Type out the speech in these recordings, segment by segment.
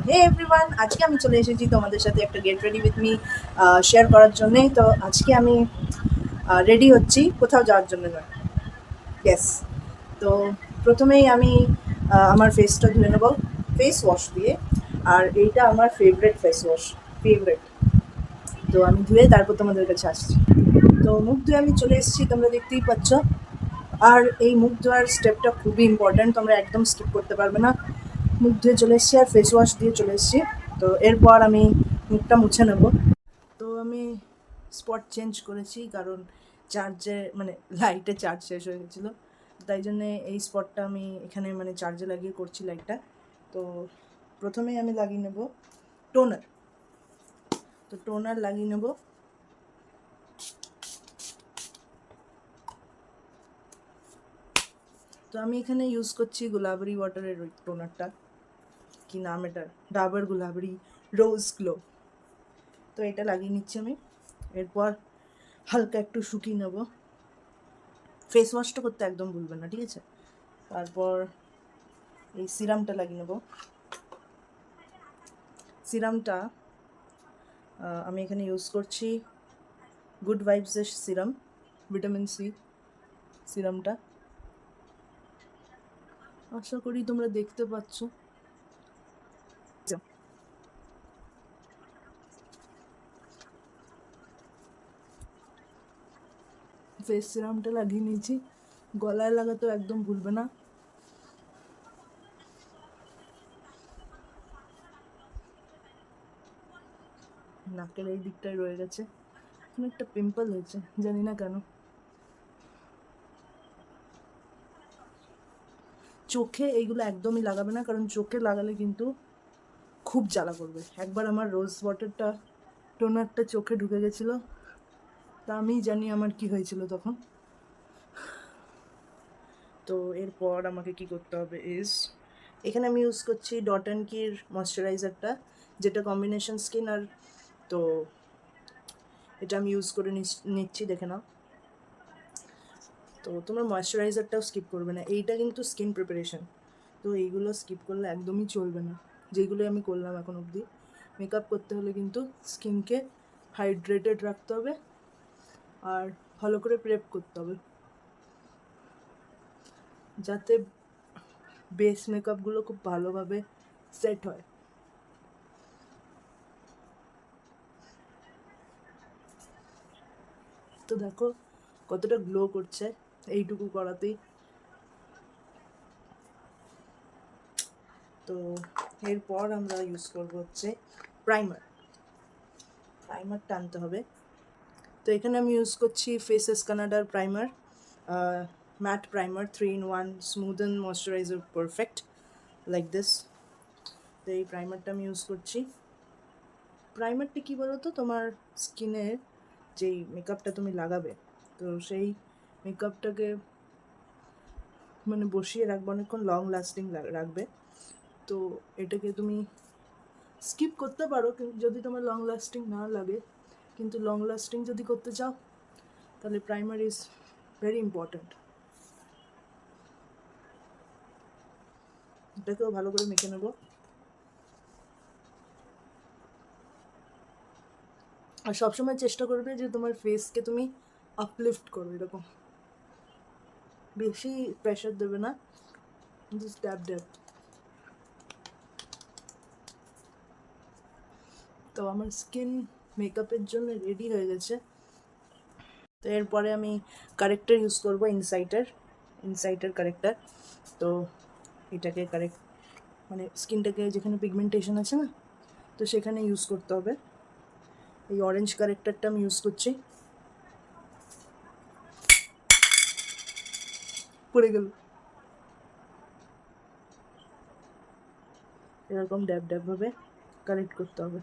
হে everyone, আজকে আমি চলে এসেছি তোমাদের সাথে একটা get ready with me share করার জন্যই। তো আজকে আমি রেডি হচ্ছি কোথাও যাওয়ার জন্য নয়। ইয়েস। তো প্রথমেই আমি আমার ফেসটা ধুয়ে নেবো ফেস ওয়াশ দিয়ে। আর এইটা আমার ফেভারেট ফেস ওয়াশ, ফেভারেট। তো আমি ধুয়ে তারপর তোমাদের কাছে আসছি। তো মুখ ধুয়ে আমি চলে এসেছি, তোমরা দেখতেই পাচ্ছ। আর এই মুখ ধোয়ার স্টেপটা খুবই ইম্পর্ট্যান্ট, তোমরা একদম স্কিপ করতে পারবে না। মুখ ধুয়ে চলে এসেছি আর ফেস ওয়াশ দিয়ে চলে এসেছি। তো এরপর আমি মুখটা মুছে নেব। তো আমি স্পট চেঞ্জ করেছি কারণ চার্জে মানে লাইটে চার্জ শেষ হয়ে গেছিলো, তাই জন্যে এই স্পটটা আমি এখানে মানে চার্জে লাগিয়ে করছি লাইটটা। তো প্রথমেই আমি লাগিয়ে নেব টোনার। তো টোনার লাগিয়ে নেব। তো আমি এখানে ইউজ করছি গুলাবরি ওয়াটারের ওই টোনারটা, কি নাম এটার, ডাবর গুলাবরি রোজ গ্লো। তো এটা লাগিয়ে নিচ্ছি আমি। এরপর হালকা একটু শুকিয়ে নেব। ফেস ওয়াশটা করতে একদম ভুলবেন না, ঠিক আছে? তারপর এই সিরামটা লাগিয়ে নেব। সিরামটা আমি এখানে ইউজ করছি গুড ভাইবসের সিরাম, ভিটামিন সি সিরামটা। আশা করি তোমরা দেখতে পাচ্ছ। ফেস সিরামটা লাগিয়ে নিয়েছি, গলায় লাগাতে একদম ভুলবে না। নাকের এই দিকটায় রয়ে গেছে, এখানে একটা পিম্পল হয়েছে, জানি না কেন। চোখে এইগুলো একদমই লাগাবে না, কারণ চোখে লাগালে কিন্তু খুব জ্বালা করবে। একবার আমার রোজ ওয়াটারটা টোনারটা চোখে ঢুকে গেছিলো, তা আমি জানি আমার কি হয়েছিল তখন। তো এরপর আমাকে কি করতে হবে ইজ, এখানে আমি ইউজ করছি ডট অ্যান্ড কির ময়শ্চারাইজারটা, যেটা কম্বিনেশন স্কিন। আর তো এটা আমি ইউজ করে নিচ্ছি, দেখে নাও। তো তোমরা ময়শ্চারাইজারটাও স্কিপ করবে না, এইটা কিন্তু স্কিন প্রিপারেশন। তো এইগুলো স্কিপ করলে একদমই চলবে না, যেগুলো আমি করলাম এখন অবধি। মেকআপ করতে হলে কিন্তু স্কিনকে হাইড্রেটেড রাখতে হবে আর ভালো করে প্রেপ করতে হবে, যাতে বেস মেকআপগুলো খুব ভালোভাবে সেট হয়। তো দেখো কতটা গ্লো করছে এইটুকু করাতেই। তো এরপর আমরা ইউজ করবো হচ্ছে প্রাইমার। প্রাইমারটা আনতে হবে। তো এখানে আমি ইউজ করছি ফেসেস কানাডার primer, matte primer 3 in 1 smooth and moisturiser perfect like this. তো এই প্রাইমারটা আমি ইউজ করছি। প্রাইমারটা কী বলো তো, তোমার স্কিনের যেই মেকআপটা তুমি লাগাবে, তো সেই মেকআপটাকে মানে বসিয়ে রাখবে, অনেকক্ষণ লং লাস্টিং রাখবে। তো এটাকে তুমি স্কিপ করতে পারো কিন্তু যদি তোমার লং লাস্টিং না লাগে, কিন্তু লং লাস্টিং যদি করতে চাও তাহলে প্রাইমার ইজ ভেরি ইম্পর্ট্যান্ট। এটাকেও ভালো করে মেখে নেব। আর সবসময় চেষ্টা করবে যে তোমার ফেসকে তুমি আপলিফট করো, এরকম বেশি প্রেশার দেবে না, জাস্ট ড্যাব ড্যাব। তো আমার স্কিন মেকআপের জন্য রেডি হয়ে গেছে। তো এরপরে আমি কারেক্টার ইউজ করবো, ইনসাইটার কারেক্টার। তো এটাকে কারেক্ট মানে স্কিনটাকে যেখানে পিগমেন্টেশন আছে না, তো সেখানে ইউজ করতে হবে। এই অরেঞ্জ কারেক্টারটা আমি ইউজ করছি। পড়ে গেল। এরকম ড্যাব ড্যাবভাবে কারেক্ট করতে হবে।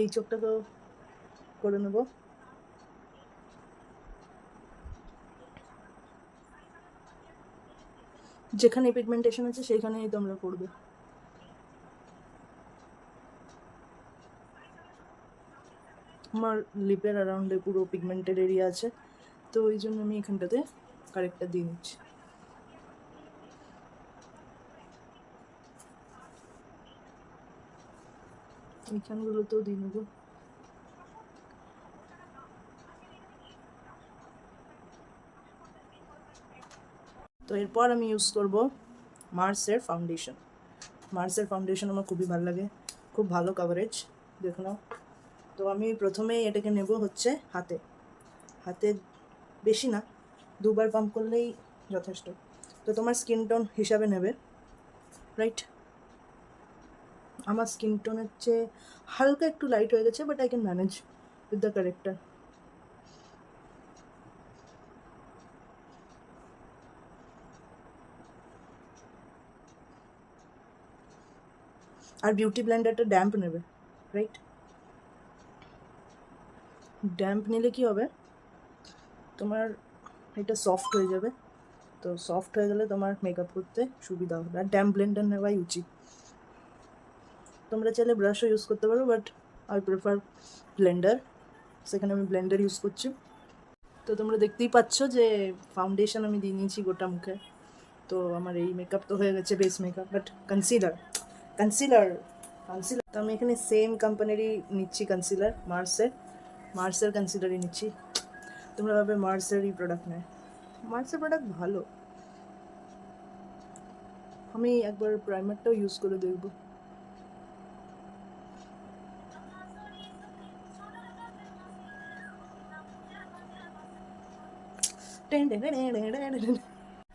এই চোখটাকেও করে নেব। যেখানে পিগমেন্টেশন আছে সেইখানেই তোমরা করবে। আমার লিপের অ্যারাউন্ডে পুরো পিগমেন্টেড এরিয়া আছে, তো ওই জন্য আমি এখানটাতে কারেক্টটা দিয়ে নিচ্ছি। এইখানগুলোতেও দিয়ে নেবো। তো এরপর আমি ইউজ করব মার্সের ফাউন্ডেশন। মার্সের ফাউন্ডেশন আমার খুবই ভালো লাগে, খুব ভালো কভারেজ, দেখো নাও। তো আমি প্রথমেই এটাকে নেব হচ্ছে হাতে, হাতে বেশি না, 2বার পাম্প করলেই যথেষ্ট। তো তোমার স্কিন টোন হিসাবে নেবে, রাইট? আমার স্কিন টোনের চেয়ে হালকা একটু লাইট হয়ে গেছে, but I can manage with the character. আর বিউটি ব্লেন্ডারটা ড্যাম্প নেবে, রাইট? ড্যাম্প নিলে কি হবে, তোমার এটা সফট হয়ে যাবে। তো সফট হয়ে গেলে তোমার মেকআপ করতে সুবিধা হবে। আর ড্যাম্প ব্লেন্ডার নেওয়াই উচিত। তোমরা চাইলে ব্রাশও ইউজ করতে পারো, বাট আই প্রেফার ব্লেন্ডার, সেখানে আমি ব্লেন্ডার ইউজ করছি। তো তোমরা দেখতেই পাচ্ছ যে ফাউন্ডেশন আমি দিয়ে নিয়েছি গোটা মুখে। তো আমার এই মেকআপ তো হয়ে গেছে base makeup, but concealer concealer concealer তো আমি এখানে সেম কোম্পানিরই নিচ্ছি কনসিলার, মার্সের কনসিলারই নিচ্ছি। তোমরা ভাবে মার্সেরই প্রোডাক্ট নেয়, মার্সের প্রোডাক্ট ভালো। আমি একবার প্রাইমারটাও ইউজ করে দেখব।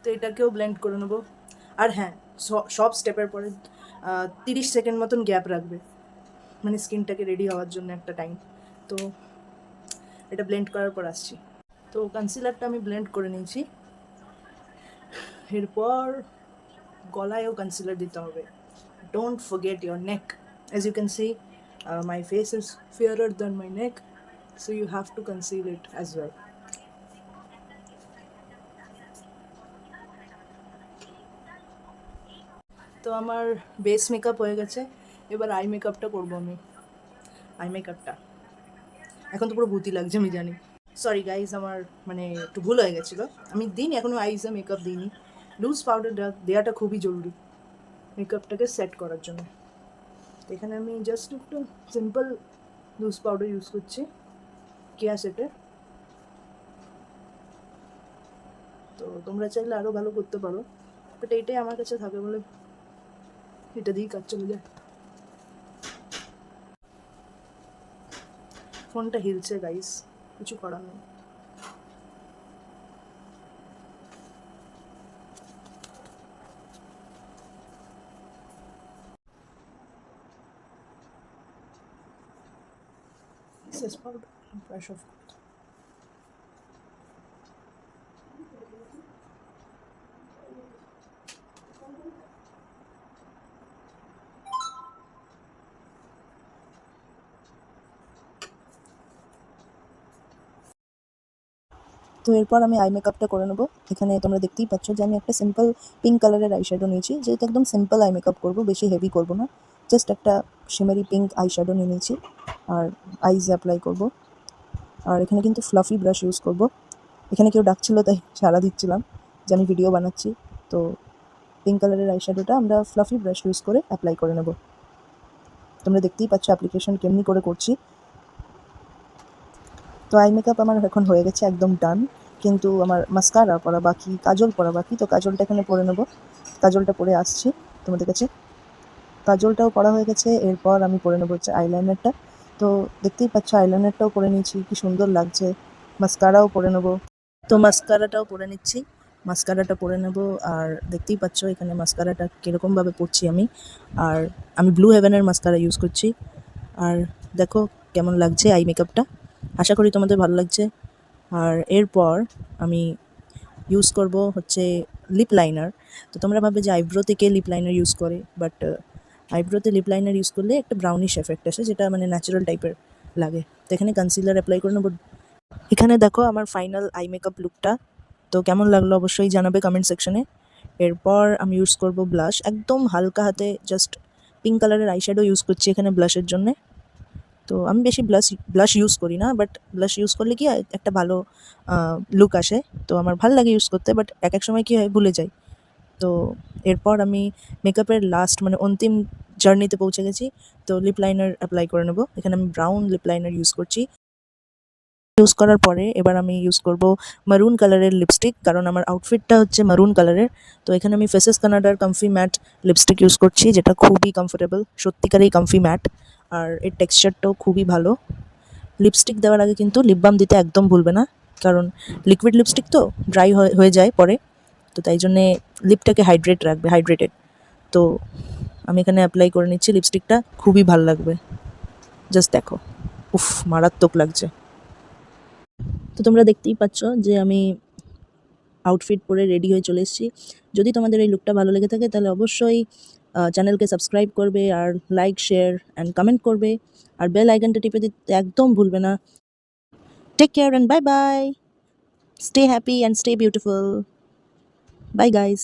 তো এটাকেও ব্লেন্ড করে নেবো। আর হ্যাঁ, সব স্টেপের পরে 30 সেকেন্ড মতন গ্যাপ রাখবে, মানে স্কিনটাকে রেডি হওয়ার জন্য একটা টাইম। তো এটা ব্লেন্ড করার পর আসছি। তো কনসিলারটা আমি ব্লেন্ড করে নিয়েছি। এরপর গলায়ও কনসিলার দিতে হবে। Don't forget your neck. As you can see, my face is fairer than my neck, so you have to conceal it as well. তো আমার বেস মেকআপ হয়ে গেছে, এবার আই মেকআপটা করবো আমি। আই মেকআপটা এখন তো পুরো ভূতি লাগছে আমি জানি। সরি গাইজ, আমার মানে একটু ভুল হয়ে গেছিলো। আমি দিইনি, এখনও আইসে মেকআপ দিইনি। লুজ পাউডার দেওয়াটা খুবই জরুরি মেকআপটাকে সেট করার জন্য। তো এখানে আমি জাস্ট একটু সিম্পল লুজ পাউডার ইউজ করছি, কেয়া সেটের। তো তোমরা চাইলে আরও ভালো করতে পারো, বাট এইটাই আমার কাছে থাকে বলে এটা দিয়েই কাজ চলে যায়। ফোনটা হিলছে গাইস, কিছু করার নেই। Excess powder, brush off. তো এরপর আমি আই মেকআপটা করে নেবো। এখানে তোমরা দেখতেই পাচ্ছ যে আমি একটা সিম্পল পিঙ্ক কালারের আই শ্যাডো নিয়েছি, যেহেতু একদম সিম্পল আই মেকআপ করবো, বেশি হেভি করবো না। জাস্ট একটা শিমারি পিঙ্ক আই শ্যাডো নিয়ে নিয়েছি আর আইজে অ্যাপ্লাই করব। আর এখানে কিন্তু ফ্লাফি ব্রাশ ইউজ করব। এখানে কেউ ডাকছিল তাই সাড়া দিচ্ছিলাম যে আমি ভিডিও বানাচ্ছি। তো পিঙ্ক কালারের আই শ্যাডোটা আমরা ফ্লাফি ব্রাশ ইউজ করে অ্যাপ্লাই করে নেব। তোমরা দেখতেই পাচ্ছ অ্যাপ্লিকেশন কেমনি করে করছি। তো আই মেকআপ আমার এখন হয়ে গেছে, একদম ডান। কিন্তু আমার মাস্কারা পরা বাকি, কাজল পরা বাকি। তো কাজলটা এখানে পরে নেবো, কাজলটা পরে আসছি তোমাদের কাছে। কাজলটাও পরা হয়ে গেছে, এরপর আমি পরে নেবো হচ্ছে আইলাইনারটা। তো দেখতেই পাচ্ছ আইলাইনারটাও পরে নিয়েছি, কি সুন্দর লাগছে। মাস্কারাও পরে নেবো, তো মাস্কারাটাও পরে নিচ্ছি। মাস্কারাটা পরে নেবো। আর দেখতেই পাচ্ছ এখানে মাস্কারাটা কীরকমভাবে পরছি আমি। আর আমি ব্লু হেভেনের মাস্কারা ইউজ করছি। আর দেখো কেমন লাগছে আই মেকআপটা, আশা করি তোমাদের ভালো লাগছে। আর এরপর আমি ইউজ করব হচ্ছে লিপ লাইনার। তো তোমরা ভাববে যে আইব্রোতে কে লিপ লাইনার ইউজ করে, বাট আইব্রোতে লিপ লাইনার ইউজ করলে একটা ব্রাউনিশ এফেক্ট আসে, যেটা মানে ন্যাচারাল টাইপের লাগে। তো এখানে কনসিলার অ্যাপ্লাই করে নেবো। এখানে দেখো আমার ফাইনাল আই মেকআপ লুকটা। তো কেমন লাগলো অবশ্যই জানাবে কমেন্ট সেকশনে। এরপর আমি ইউজ করব ব্লাশ, একদম হালকা হাতে জাস্ট পিঙ্ক কালারের আই শ্যাডো ইউজ করছি এখানে ব্লাশের জন্যে। তো আমি বেশি ব্লাশ ইউজ করি না, বাট ব্লাশ ইউজ করলে কি হয় একটা ভালো লুক আসে। তো আমার ভালো লাগে ইউজ করতে, বাট এক এক সময় কী হয় ভুলে যাই। তো এরপর আমি মেকআপের লাস্ট মানে অন্তিম জার্নিতে পৌঁছে গেছি। তো লিপ লাইনার অ্যাপ্লাই করে নেবো। এখানে আমি ব্রাউন লিপ লাইনার ইউজ করছি। ইউজ করার পরে এবার আমি ইউজ করব মারুন কালারের লিপস্টিক, কারণ আমার আউটফিটটা হচ্ছে মারুন কালারের। তো এখানে আমি ফেসেস কানাডার কমফি ম্যাট লিপস্টিক ইউজ করছি, যেটা খুবই কমফোর্টেবল, সত্যিকারেই কমফি ম্যাট, আর এর টেক্সচারটাও খুবই ভালো। লিপস্টিক দেওয়ার আগে কিন্তু লিপ বাম দিতে একদম ভুলবে না, কারণ লিকুইড লিপস্টিক তো ড্রাই হয়ে যায় পরে। তো তাই জন্যে লিপটাকে হাইড্রেট রাখবে, হাইড্রেটেড। তো আমি এখানে অ্যাপ্লাই করে নিচ্ছি লিপস্টিকটা, খুবই ভালো লাগবে। জাস্ট দেখো, উফ, মারাত্মক লাগছে। তো তোমরা দেখতেই পাচ্ছ যে আমি আউটফিট পরে রেডি হয়ে চলে এসেছি। যদি তোমাদের এই লুকটা ভালো লেগে থাকে তাহলে অবশ্যই চ্যানেলকে সাবস্ক্রাইব করবে, আর লাইক, শেয়ার অ্যান্ড কমেন্ট করবে, আর বেল আইকনটা টিপে দিতে একদম ভুলবে না। Take care and bye bye. Stay happy and stay beautiful. Bye guys.